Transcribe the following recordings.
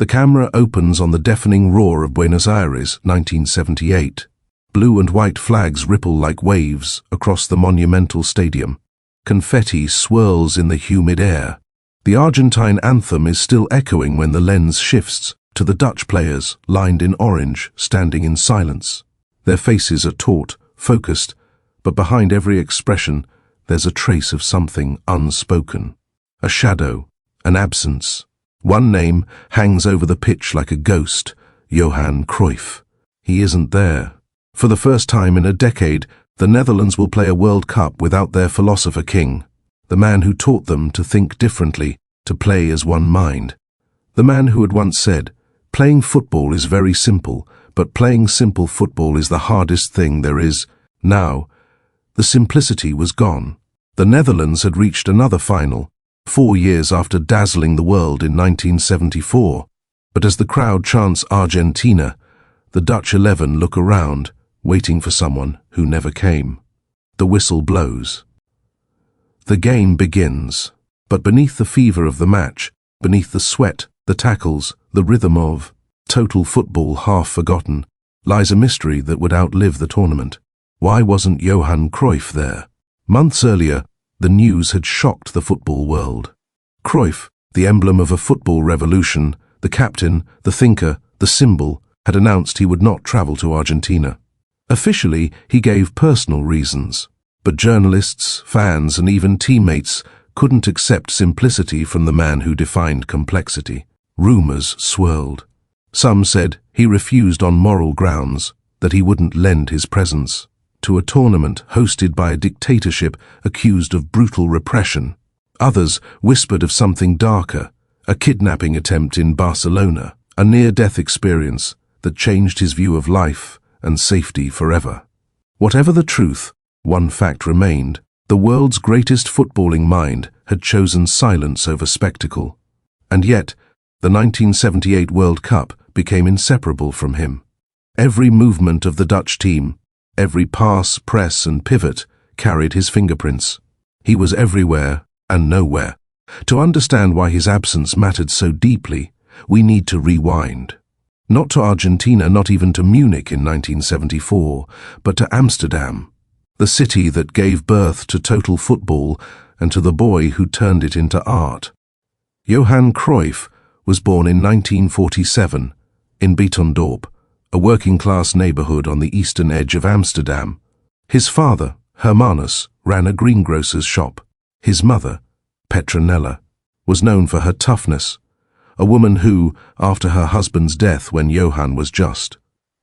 The camera opens on the deafening roar of Buenos Aires, 1978. Blue and white flags ripple like waves across the monumental stadium. Confetti swirls in the humid air. The Argentine anthem is still echoing when the lens shifts to the Dutch players, lined in orange, standing in silence. Their faces are taut, focused, but behind every expression, there's a trace of something unspoken. A shadow, an absence. One name hangs over the pitch like a ghost, Johan Cruyff. He isn't there. For the first time in a decade, the Netherlands will play a World Cup without their philosopher king, the man who taught them to think differently, to play as one mind. The man who had once said, "Playing football is very simple, but playing simple football is the hardest thing there is." Now, the simplicity was gone. The Netherlands had reached another final, 4 years after dazzling the world in 1974. But as the crowd chants Argentina, the Dutch 11 look around, waiting for someone who never came. The whistle blows. The game begins. But beneath the fever of the match, beneath the sweat, the tackles, the rhythm of total football half forgotten, lies a mystery that would outlive the tournament. Why wasn't Johan Cruyff there? Months earlier, the news had shocked the football world. Cruyff, the emblem of a football revolution, the captain, the thinker, the symbol, had announced he would not travel to Argentina. Officially, he gave personal reasons, but journalists, fans, and even teammates couldn't accept simplicity from the man who defined complexity. Rumors swirled. Some said he refused on moral grounds, that he wouldn't lend his presence to a tournament hosted by a dictatorship accused of brutal repression. Others whispered of something darker, a kidnapping attempt in Barcelona, a near-death experience that changed his view of life and safety forever. Whatever the truth, one fact remained: the world's greatest footballing mind had chosen silence over spectacle. And yet, the 1978 World Cup became inseparable from him. Every movement of the Dutch team, every pass, press, and pivot carried his fingerprints. He was everywhere and nowhere. To understand why his absence mattered so deeply, we need to rewind. Not to Argentina, not even to Munich in 1974, but to Amsterdam, the city that gave birth to total football and to the boy who turned it into art. Johan Cruyff was born in 1947 in Beetendorp, a working-class neighborhood on the eastern edge of Amsterdam. His father, Hermanus, ran a greengrocer's shop. His mother, Petronella, was known for her toughness, a woman who, after her husband's death when Johan was just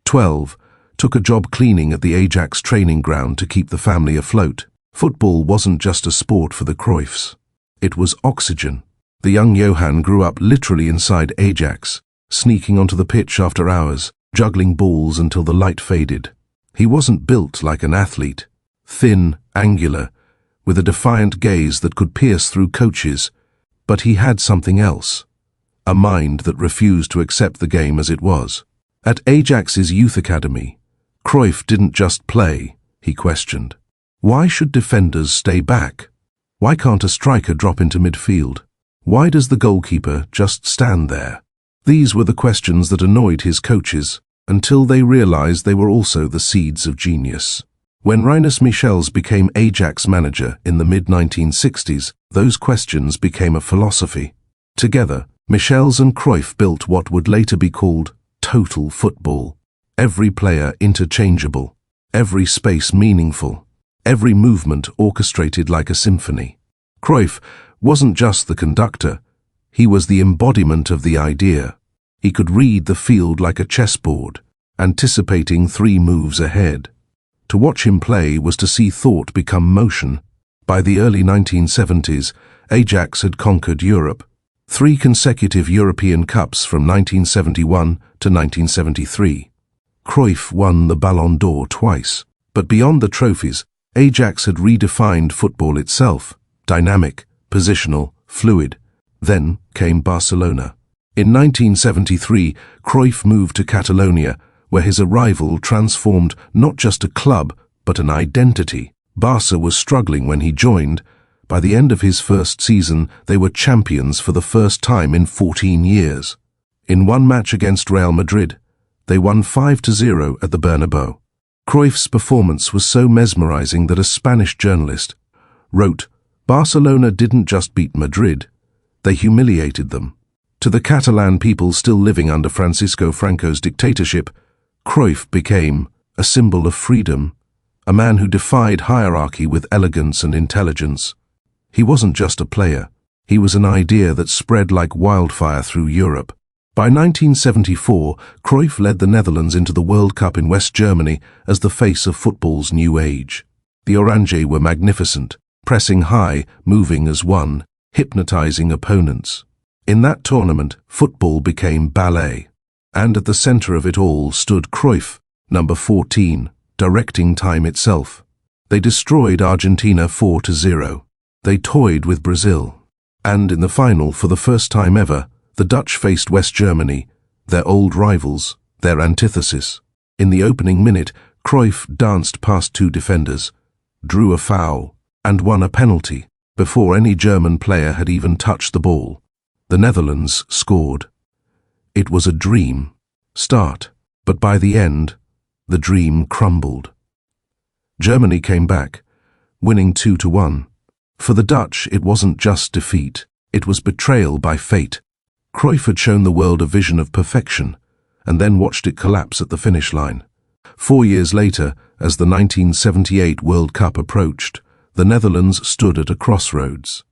12, took a job cleaning at the Ajax training ground to keep the family afloat. Football wasn't just a sport for the Cruyffs. It was oxygen. The young Johan grew up literally inside Ajax, sneaking onto the pitch after hours, juggling balls until the light faded. He wasn't built like an athlete, thin, angular, with a defiant gaze that could pierce through coaches, but he had something else, a mind that refused to accept the game as it was. At Ajax's youth academy, Cruyff didn't just play, he questioned. Why should defenders stay back? Why can't a striker drop into midfield? Why does the goalkeeper just stand there? These were the questions that annoyed his coaches, until they realized they were also the seeds of genius. When Rinus Michels became Ajax manager in the mid-1960s, those questions became a philosophy. Together, Michels and Cruyff built what would later be called total football. Every player interchangeable, every space meaningful, every movement orchestrated like a symphony. Cruyff wasn't just the conductor, he was the embodiment of the idea. He could read the field like a chessboard, anticipating 3 moves ahead. To watch him play was to see thought become motion. By the early 1970s, Ajax had conquered Europe. 3 consecutive European Cups from 1971 to 1973. Cruyff won the Ballon d'Or twice. But beyond the trophies, Ajax had redefined football itself: dynamic, positional, fluid. Then came Barcelona. In 1973, Cruyff moved to Catalonia, where his arrival transformed not just a club, but an identity. Barca was struggling when he joined. By the end of his first season, they were champions for the first time in 14 years. In one match against Real Madrid, they won 5-0 at the Bernabeu. Cruyff's performance was so mesmerizing that a Spanish journalist wrote, "Barcelona didn't just beat Madrid, they humiliated them." To the Catalan people still living under Francisco Franco's dictatorship, Cruyff became a symbol of freedom, a man who defied hierarchy with elegance and intelligence. He wasn't just a player, he was an idea that spread like wildfire through Europe. By 1974, Cruyff led the Netherlands into the World Cup in West Germany as the face of football's new age. The Orange were magnificent, pressing high, moving as one, hypnotizing opponents. In that tournament, football became ballet. And at the center of it all stood Cruyff, number 14, directing time itself. They destroyed Argentina 4-0. They toyed with Brazil. And in the final, for the first time ever, the Dutch faced West Germany, their old rivals, their antithesis. In the opening minute, Cruyff danced past two defenders, drew a foul, and won a penalty before any German player had even touched the ball. The Netherlands scored. It was a dream start, but by the end, the dream crumbled. Germany came back, winning 2-1. For the Dutch, it wasn't just defeat, it was betrayal by fate. Cruyff had shown the world a vision of perfection, and then watched it collapse at the finish line. 4 years later, as the 1978 World Cup approached, the Netherlands stood at a crossroads.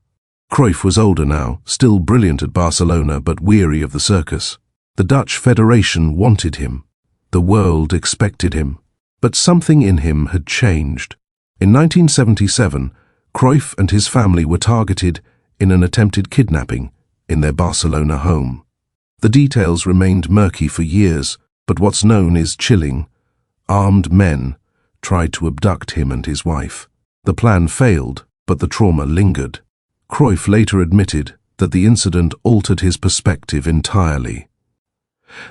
Cruyff was older now, still brilliant at Barcelona but weary of the circus. The Dutch Federation wanted him. The world expected him. But something in him had changed. In 1977, Cruyff and his family were targeted in an attempted kidnapping in their Barcelona home. The details remained murky for years, but what's known is chilling. Armed men tried to abduct him and his wife. The plan failed, but the trauma lingered. Cruyff later admitted that the incident altered his perspective entirely.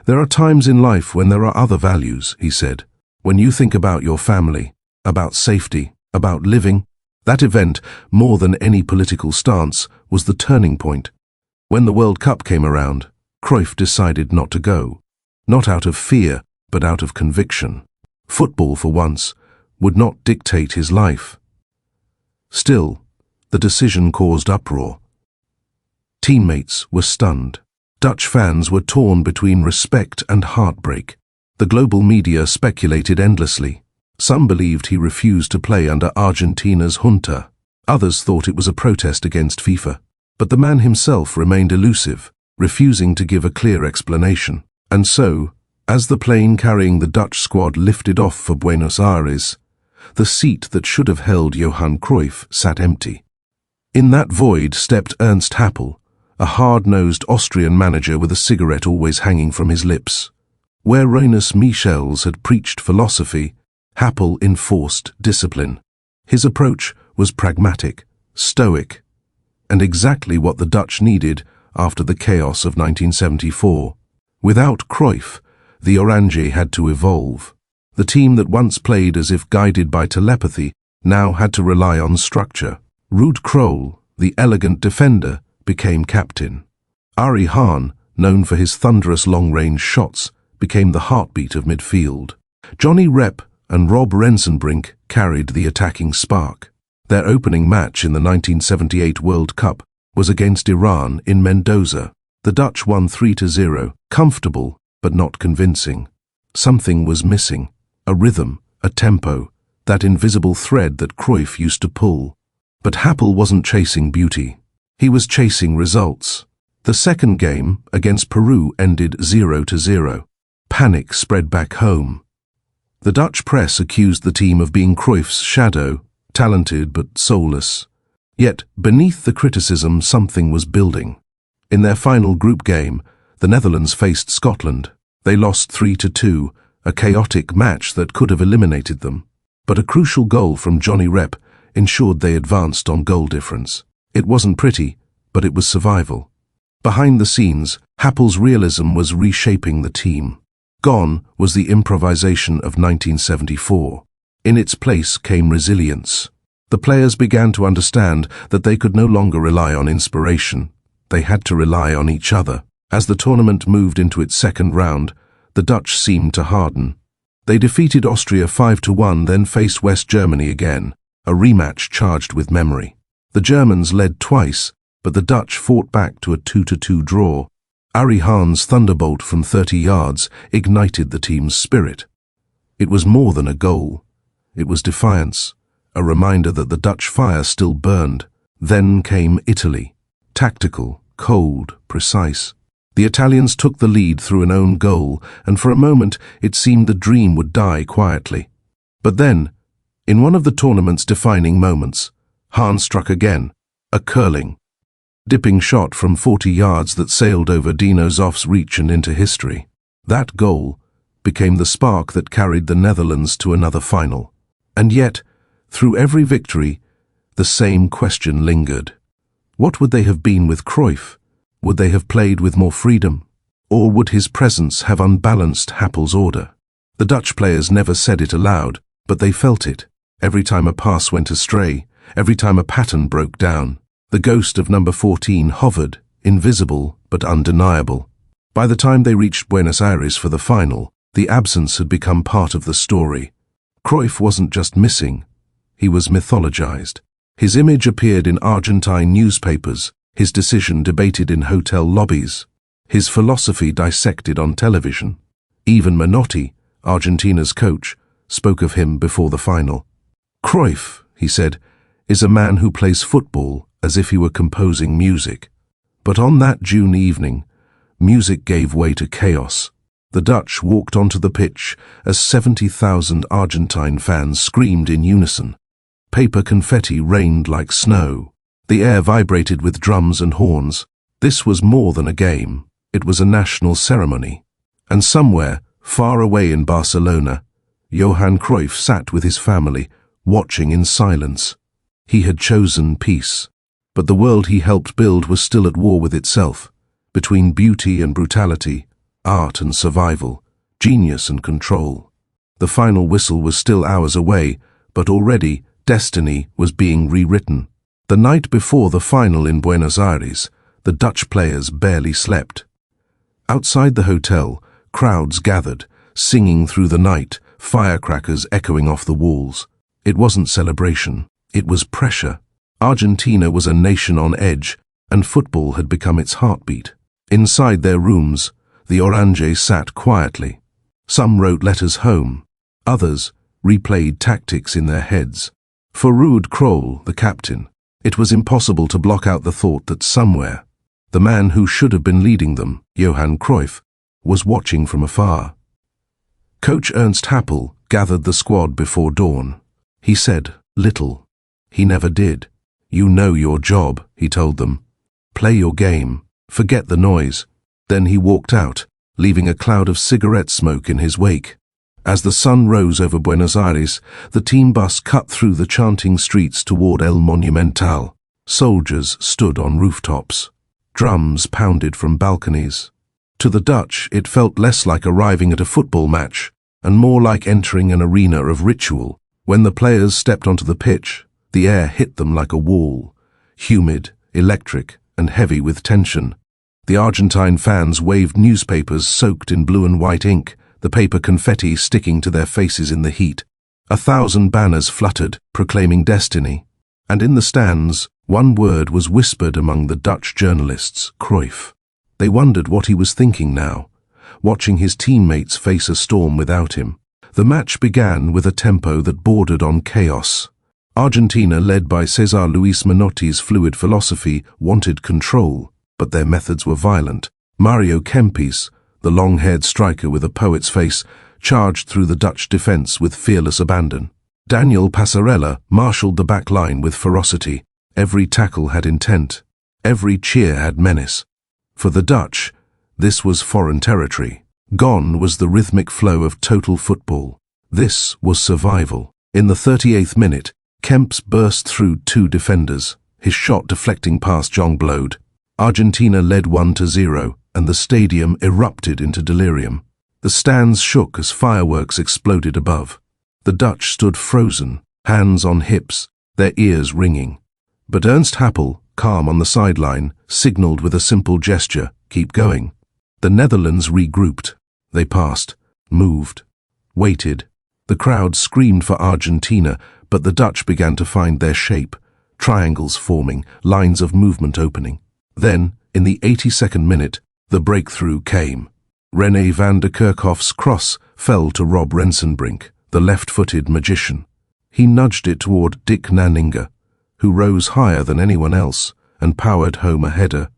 "There are times in life when there are other values," he said. "When you think about your family, about safety, about living." That event, more than any political stance, was the turning point. When the World Cup came around, Cruyff decided not to go. Not out of fear, but out of conviction. Football, for once, would not dictate his life. Still, the decision caused uproar. Teammates were stunned. Dutch fans were torn between respect and heartbreak. The global media speculated endlessly. Some believed he refused to play under Argentina's junta. Others thought it was a protest against FIFA. But the man himself remained elusive, refusing to give a clear explanation. And so, as the plane carrying the Dutch squad lifted off for Buenos Aires, the seat that should have held Johan Cruyff sat empty. In that void stepped Ernst Happel, a hard-nosed Austrian manager with a cigarette always hanging from his lips. Where Rainus Michels had preached philosophy, Happel enforced discipline. His approach was pragmatic, stoic, and exactly what the Dutch needed after the chaos of 1974. Without Cruyff, the Orange had to evolve. The team that once played as if guided by telepathy now had to rely on structure. Ruud Krol, the elegant defender, became captain. Ari Hahn, known for his thunderous long-range shots, became the heartbeat of midfield. Johnny Rep and Rob Rensenbrink carried the attacking spark. Their opening match in the 1978 World Cup was against Iran in Mendoza. The Dutch won 3-0, comfortable but not convincing. Something was missing, a rhythm, a tempo, that invisible thread that Cruyff used to pull. But Happel wasn't chasing beauty. He was chasing results. The second game against Peru ended 0-0. Panic spread back home. The Dutch press accused the team of being Cruyff's shadow, talented but soulless. Yet, beneath the criticism, something was building. In their final group game, the Netherlands faced Scotland. They lost 3-2, a chaotic match that could have eliminated them. But a crucial goal from Johnny Rep ensured they advanced on goal difference. It wasn't pretty, but it was survival. Behind the scenes, Happel's realism was reshaping the team. Gone was the improvisation of 1974. In its place came resilience. The players began to understand that they could no longer rely on inspiration. They had to rely on each other. As the tournament moved into its second round, the Dutch seemed to harden. They defeated Austria 5-1, then faced West Germany again, a rematch charged with memory. The Germans led twice, but the Dutch fought back to a 2-2 draw. Ari Hahn's thunderbolt from 30 yards ignited the team's spirit. It was more than a goal. It was defiance, a reminder that the Dutch fire still burned. Then came Italy. Tactical, cold, precise. The Italians took the lead through an own goal, and for a moment it seemed the dream would die quietly. But then, in one of the tournament's defining moments, Hahn struck again, a curling, dipping shot from 40 yards that sailed over Dino Zoff's reach and into history. That goal became the spark that carried the Netherlands to another final. And yet, through every victory, the same question lingered. What would they have been with Cruyff? Would they have played with more freedom? Or would his presence have unbalanced Happel's order? The Dutch players never said it aloud, but they felt it. Every time a pass went astray, every time a pattern broke down, the ghost of number 14 hovered, invisible but undeniable. By the time they reached Buenos Aires for the final, the absence had become part of the story. Cruyff wasn't just missing, he was mythologized. His image appeared in Argentine newspapers, his decision debated in hotel lobbies, his philosophy dissected on television. Even Menotti, Argentina's coach, spoke of him before the final. Cruyff, he said, is a man who plays football as if he were composing music. But on that June evening, music gave way to chaos. The Dutch walked onto the pitch as 70,000 Argentine fans screamed in unison. Paper confetti rained like snow. The air vibrated with drums and horns. This was more than a game. It was a national ceremony. And somewhere, far away in Barcelona, Johan Cruyff sat with his family, watching in silence. He had chosen peace. But the world he helped build was still at war with itself, between beauty and brutality, art and survival, genius and control. The final whistle was still hours away, but already destiny was being rewritten. The night before the final in Buenos Aires, the Dutch players barely slept. Outside the hotel, crowds gathered, singing through the night, firecrackers echoing off the walls. It wasn't celebration, it was pressure. Argentina was a nation on edge, and football had become its heartbeat. Inside their rooms, the Orange sat quietly. Some wrote letters home, others replayed tactics in their heads. For Ruud Krol, the captain, it was impossible to block out the thought that somewhere, the man who should have been leading them, Johan Cruyff, was watching from afar. Coach Ernst Happel gathered the squad before dawn. He said little. He never did. You know your job, he told them. Play your game. Forget the noise. Then he walked out, leaving a cloud of cigarette smoke in his wake. As the sun rose over Buenos Aires, the team bus cut through the chanting streets toward El Monumental. Soldiers stood on rooftops. Drums pounded from balconies. To the Dutch, it felt less like arriving at a football match, and more like entering an arena of ritual. When the players stepped onto the pitch, the air hit them like a wall, humid, electric, and heavy with tension. The Argentine fans waved newspapers soaked in blue and white ink, the paper confetti sticking to their faces in the heat. 1,000 banners fluttered, proclaiming destiny. And in the stands, one word was whispered among the Dutch journalists, Cruyff. They wondered what he was thinking now, watching his teammates face a storm without him. The match began with a tempo that bordered on chaos. Argentina, led by Cesar Luis Menotti's fluid philosophy, wanted control, but their methods were violent. Mario Kempes, the long-haired striker with a poet's face, charged through the Dutch defense with fearless abandon. Daniel Passarella marshaled the back line with ferocity. Every tackle had intent. Every cheer had menace. For the Dutch, this was foreign territory. Gone was the rhythmic flow of total football. This was survival. In the 38th minute, Kempes burst through two defenders, his shot deflecting past Jongbloed. Argentina led 1-0, and the stadium erupted into delirium. The stands shook as fireworks exploded above. The Dutch stood frozen, hands on hips, their ears ringing. But Ernst Happel, calm on the sideline, signaled with a simple gesture, "Keep going." The Netherlands regrouped. They passed, moved, waited. The crowd screamed for Argentina, but the Dutch began to find their shape, triangles forming, lines of movement opening. Then, in the 82nd minute, the breakthrough came. René van der Kerkhof's cross fell to Rob Rensenbrink, the left-footed magician. He nudged it toward Dick Nanninga, who rose higher than anyone else and powered home a header,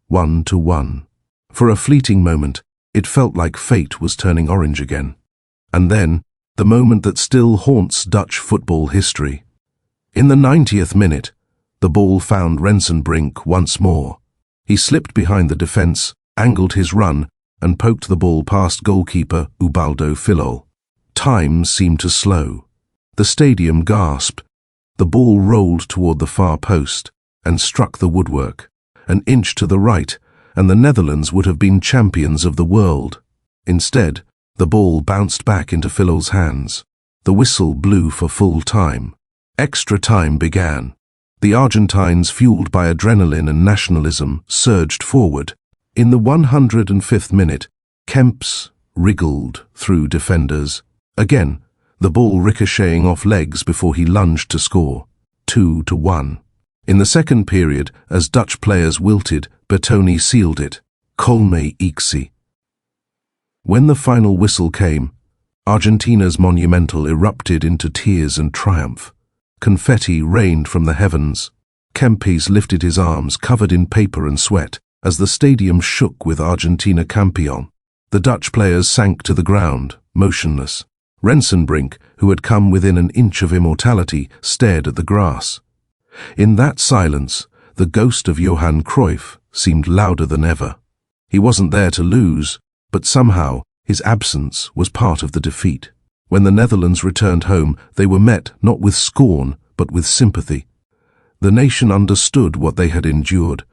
1-1. For a fleeting moment, it felt like fate was turning orange again. And then, the moment that still haunts Dutch football history. In the 90th minute, the ball found Rensenbrink once more. He slipped behind the defence, angled his run, and poked the ball past goalkeeper Ubaldo Filol. Time seemed to slow. The stadium gasped. The ball rolled toward the far post and struck the woodwork. An inch to the right, and the Netherlands would have been champions of the world. Instead, the ball bounced back into Filol's hands. The whistle blew for full time. Extra time began. The Argentines, fueled by adrenaline and nationalism, surged forward. In the 105th minute, Kemps wriggled through defenders. Again, the ball ricocheting off legs before he lunged to score. 2-1. In the second period, as Dutch players wilted, Bertoni sealed it. Colme Ixi. When the final whistle came, Argentina's monumental erupted into tears and triumph. Confetti rained from the heavens. Kempes lifted his arms, covered in paper and sweat, as the stadium shook with Argentina Campeón. The Dutch players sank to the ground, motionless. Rensenbrink, who had come within an inch of immortality, stared at the grass. In that silence, the ghost of Johan Cruyff seemed louder than ever. He wasn't there to lose, but somehow his absence was part of the defeat. When the Netherlands returned home, they were met not with scorn, but with sympathy. The nation understood what they had endured.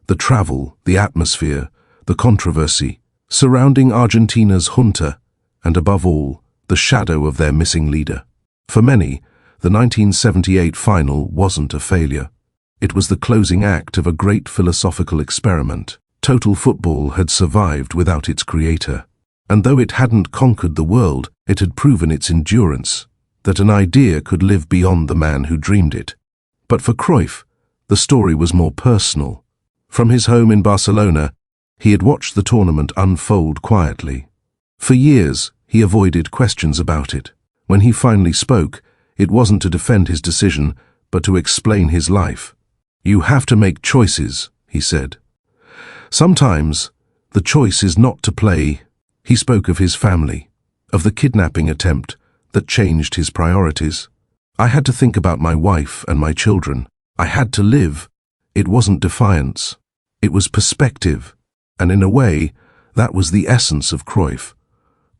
The travel, the atmosphere, the controversy, surrounding Argentina's junta, and above all, the shadow of their missing leader. For many, the 1978 final wasn't a failure. It was the closing act of a great philosophical experiment. Total football had survived without its creator. And though it hadn't conquered the world, it had proven its endurance, that an idea could live beyond the man who dreamed it. But for Cruyff, the story was more personal. From his home in Barcelona, he had watched the tournament unfold quietly. For years, he avoided questions about it. When he finally spoke, it wasn't to defend his decision, but to explain his life. "You have to make choices," he said. "Sometimes, the choice is not to play." He spoke of his family, of the kidnapping attempt that changed his priorities. "I had to think about my wife and my children. I had to live." It wasn't defiance. It was perspective. And in a way, that was the essence of Cruyff.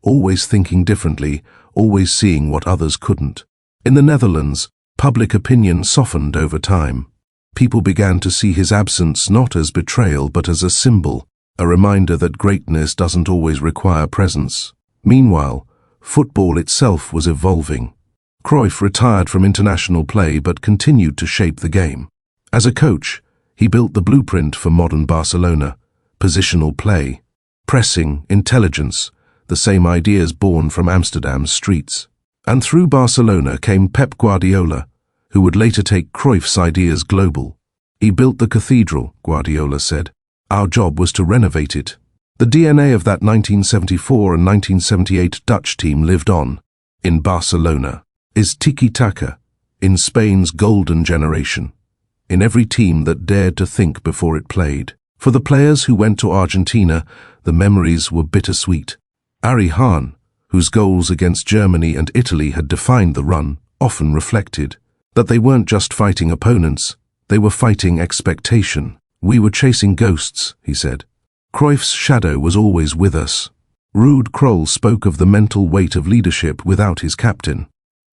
Always thinking differently, always seeing what others couldn't. In the Netherlands, public opinion softened over time. People began to see his absence not as betrayal but as a symbol, a reminder that greatness doesn't always require presence. Meanwhile, football itself was evolving. Cruyff retired from international play but continued to shape the game. As a coach, he built the blueprint for modern Barcelona: positional play, pressing, intelligence, the same ideas born from Amsterdam's streets. And through Barcelona came Pep Guardiola, who would later take Cruyff's ideas global. "He built the cathedral," Guardiola said. "Our job was to renovate it." The DNA of that 1974 and 1978 Dutch team lived on. In Barcelona, is tiki-taka, in Spain's golden generation, in every team that dared to think before it played. For the players who went to Argentina, the memories were bittersweet. Ari Hahn, whose goals against Germany and Italy had defined the run, often reflected that they weren't just fighting opponents, they were fighting expectation. "We were chasing ghosts," he said. Cruyff's shadow was always with us. Ruud Krol spoke of the mental weight of leadership without his captain.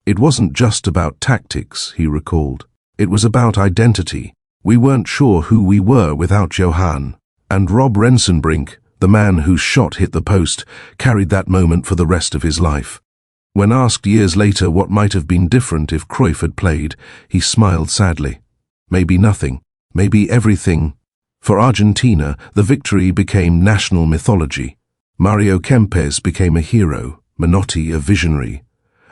It wasn't just about tactics, he recalled. It was about identity. We weren't sure who we were without Johan. And Rob Rensenbrink, the man whose shot hit the post, carried that moment for the rest of his life. When asked years later what might have been different if Cruyff had played, he smiled sadly. "Maybe nothing. maybe everything. For Argentina, the victory became national mythology. Mario Kempes became a hero, Menotti a visionary,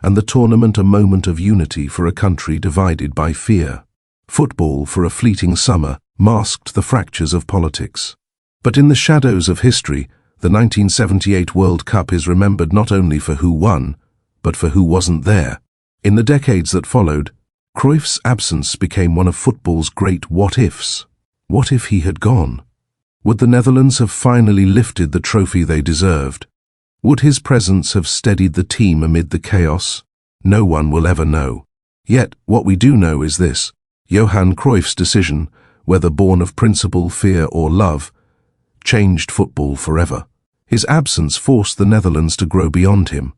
and the tournament a moment of unity for a country divided by fear. Football, for a fleeting summer, masked the fractures of politics. But in the shadows of history, the 1978 World Cup is remembered not only for who won, but for who wasn't there. In the decades that followed, Cruyff's absence became one of football's great what-ifs. What if he had gone? Would the Netherlands have finally lifted the trophy they deserved? Would his presence have steadied the team amid the chaos? No one will ever know. Yet, what we do know is this: Johan Cruyff's decision, whether born of principle, fear or love, changed football forever. His absence forced the Netherlands to grow beyond him,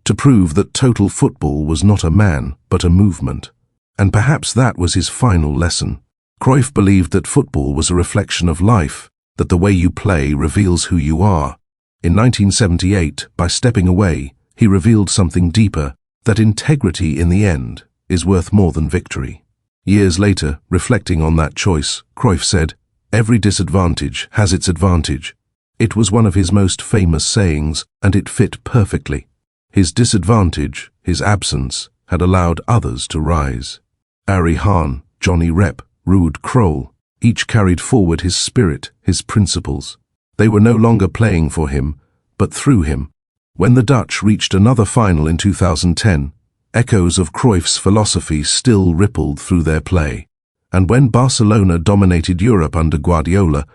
to prove that total football was not a man, but a movement. And perhaps that was his final lesson. Cruyff believed that football was a reflection of life, that the way you play reveals who you are. In 1978, by stepping away, he revealed something deeper, that integrity in the end is worth more than victory. Years later, reflecting on that choice, Cruyff said, "Every disadvantage has its advantage." It was one of his most famous sayings, and it fit perfectly. His disadvantage, his absence, had allowed others to rise. Ari Hahn, Johnny Rep, Ruud Krol, each carried forward his spirit, his principles. They were no longer playing for him, but through him. When the Dutch reached another final in 2010, echoes of Cruyff's philosophy still rippled through their play. And when Barcelona dominated Europe under Guardiola,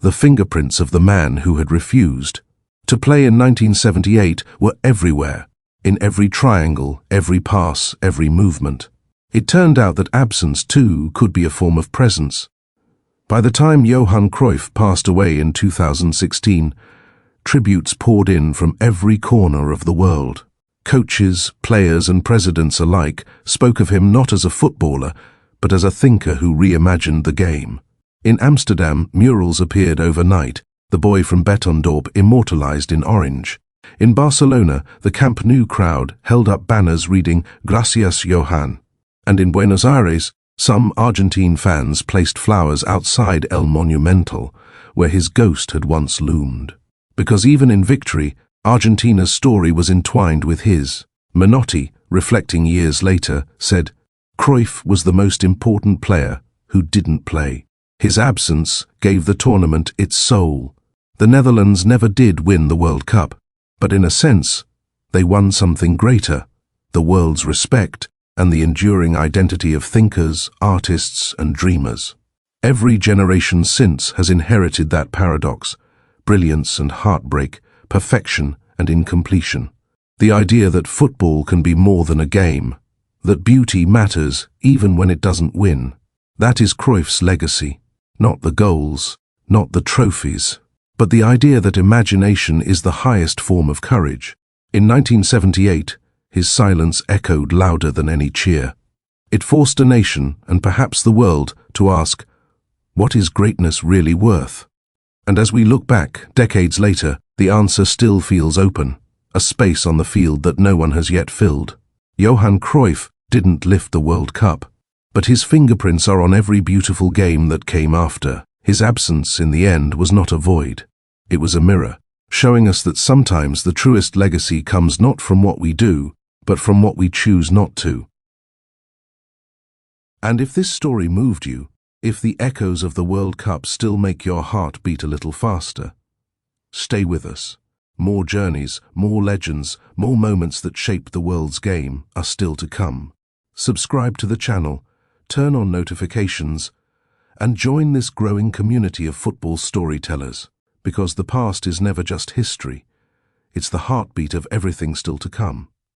the fingerprints of the man who had refused to play in 1978 were everywhere, in every triangle, every pass, every movement. It turned out that absence, too, could be a form of presence. By the time Johan Cruyff passed away in 2016, tributes poured in from every corner of the world. Coaches, players and presidents alike spoke of him not as a footballer, but as a thinker who reimagined the game. In Amsterdam, murals appeared overnight, the boy from Bettendorp immortalized in orange. In Barcelona, the Camp Nou crowd held up banners reading "Gracias, Johan." And in Buenos Aires, some Argentine fans placed flowers outside El Monumental, where his ghost had once loomed. Because even in victory, Argentina's story was entwined with his. Menotti, reflecting years later, said, "Cruyff was the most important player who didn't play. His absence gave the tournament its soul." The Netherlands never did win the World Cup, but in a sense, they won something greater: the world's respect and the enduring identity of thinkers, artists and dreamers. Every generation since has inherited that paradox: brilliance and heartbreak, perfection and incompletion. The idea that football can be more than a game, that beauty matters even when it doesn't win. That is Cruyff's legacy. Not the goals, not the trophies, but the idea that imagination is the highest form of courage. In 1978, his silence echoed louder than any cheer. It forced a nation, and perhaps the world, to ask, what is greatness really worth? And as we look back, decades later, the answer still feels open, a space on the field that no one has yet filled. Johan Cruyff didn't lift the World Cup, but his fingerprints are on every beautiful game that came after. His absence, in the end, was not a void. It was a mirror, showing us that sometimes the truest legacy comes not from what we do, but from what we choose not to. And if this story moved you, if the echoes of the World Cup still make your heart beat a little faster, stay with us. More journeys, more legends, more moments that shaped the world's game are still to come. Subscribe to the channel, turn on notifications, and join this growing community of football storytellers, because the past is never just history. It's the heartbeat of everything still to come.